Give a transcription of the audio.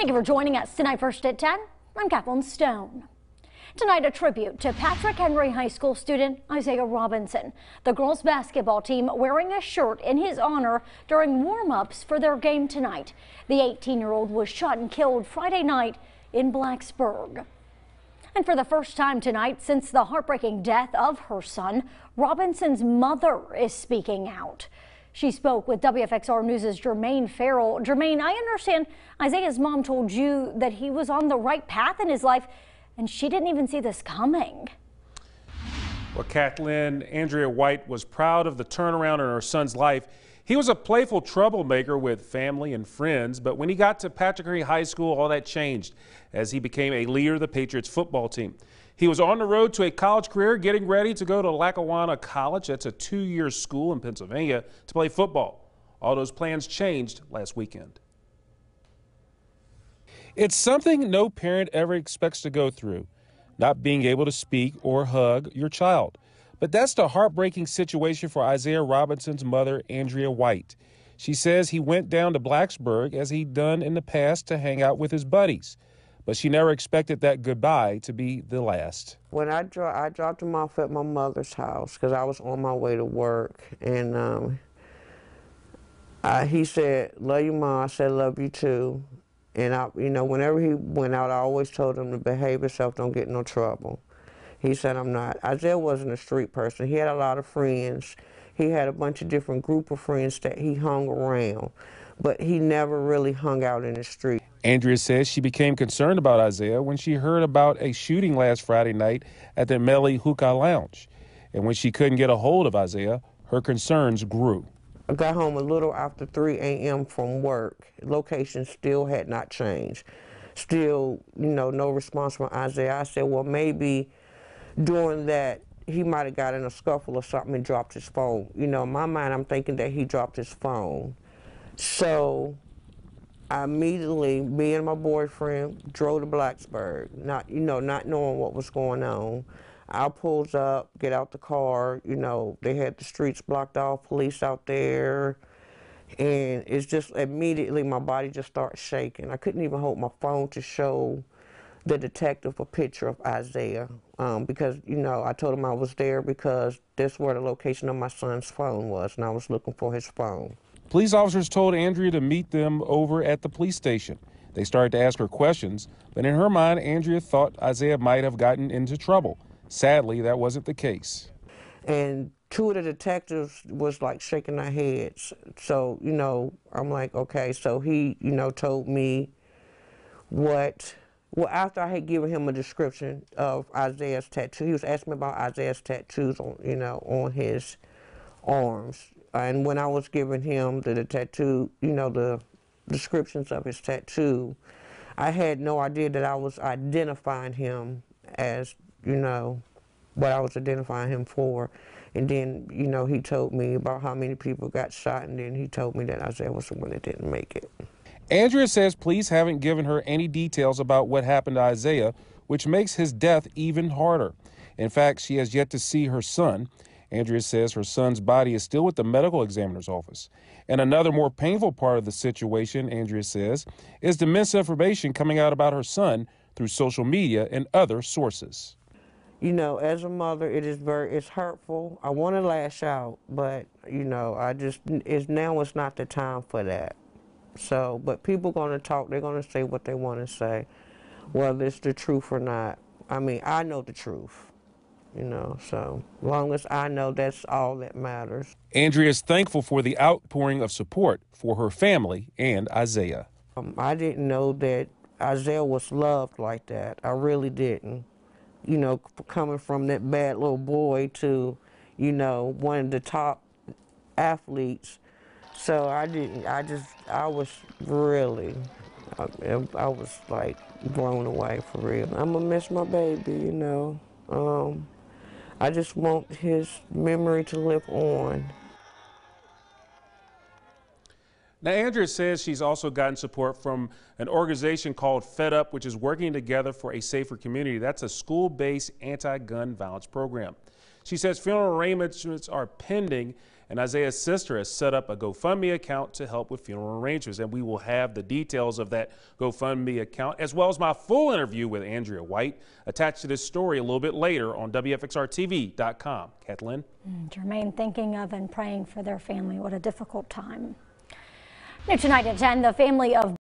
Thank you for joining us tonight. First at 10, I'm Kathleen Stone. Tonight, a tribute to Patrick Henry High School student Isiah Robinson. The girls basketball team wearing a shirt in his honor during warm-ups for their game tonight. The 18-year-old was shot and killed Friday night in Blacksburg. And for the first time tonight since the heartbreaking death of her son, Robinson's mother is speaking out. She spoke with Wfxr News' Jermaine Ferrell. Jermaine, I understand Isiah's mom told you that he was on the right path in his life, and she didn't even see this coming. Well, Kathleen, Andrea White was proud of the turnaround in her son's life. He was a playful troublemaker with family and friends, but when he got to Patrick Henry High School, all that changed as he became a leader of the Patriots football team. He was on the road to a college career, getting ready to go to Lackawanna College. That's a 2-year school in Pennsylvania to play football. All those plans changed last weekend. It's something no parent ever expects to go through, not being able to speak or hug your child. But that's the heartbreaking situation for Isiah Robinson's mother, Andrea White. She says he went down to Blacksburg, as he'd done in the past, to hang out with his buddies. But she never expected that goodbye to be the last. When I dropped him off at my mother's house because I was on my way to work, and he said, "Love you, Mom." I said, "Love you too." And whenever he went out, I always told him to behave himself, don't get in no trouble. He said, "I'm not." Isiah wasn't a street person. He had a lot of friends. He had a bunch of different group of friends that he hung around, but he never really hung out in the street. Andrea says she became concerned about Isiah when she heard about a shooting last Friday night at the Melly Hookah Lounge. And when she couldn't get a hold of Isiah, her concerns grew. I got home a little after 3 a.m. from work. Location still had not changed. Still, no response from Isiah. I said, well, maybe during that, he might have got in a scuffle or something and dropped his phone. In my mind, I'm thinking that he dropped his phone. So I immediately, me and my boyfriend, drove to Blacksburg, not knowing what was going on. I pulls up, get out the car, they had the streets blocked off, police out there, and it's just immediately my body just starts shaking. I couldn't even hold my phone to show the detective a picture of Isiah because, I told him I was there because that's where the location of my son's phone was, and I was looking for his phone. Police officers told Andrea to meet them over at the police station. They started to ask her questions, but in her mind, Andrea thought Isiah might have gotten into trouble. Sadly, that wasn't the case. And 2 of the detectives was like shaking their heads. So, I'm like, okay, so he, told me what, well, after I had given him a description of Isiah's tattoo, he was asking me about Isiah's tattoos on, on his arms. And when I was giving him the tattoo, the descriptions of his tattoo, I had no idea that I was identifying him as, what I was identifying him for. And then, he told me about how many people got shot, and then he told me that Isiah was the one that didn't make it. Andrea says police haven't given her any details about what happened to Isiah, which makes his death even harder. In fact, she has yet to see her son. Andrea says her son's body is still with the medical examiner's office. And another more painful part of the situation, Andrea says, is the misinformation coming out about her son through social media and other sources. As a mother, it's hurtful. I want to lash out, but, now it's not the time for that. So, but people going to talk, they're going to say what they want to say, whether it's the truth or not. I mean, I know the truth. So as long as I know, that's all that matters. Andrea is thankful for the outpouring of support for her family and Isiah. I didn't know that Isiah was loved like that. I really didn't. Coming from that bad little boy to, one of the top athletes. So I was really, I was like blown away for real. I'm gonna miss my baby, I just want his memory to live on. Now, Andrea says she's also gotten support from an organization called Fed Up, which is working together for a safer community. That's a school-based anti-gun violence program. She says funeral arrangements are pending, and Isiah's sister has set up a GoFundMe account to help with funeral arrangements. And we will have the details of that GoFundMe account, as well as my full interview with Andrea White, attached to this story a little bit later on WFXRTV.com. Kathleen? Jermaine, thinking of and praying for their family. What a difficult time. Now tonight at 10, the family of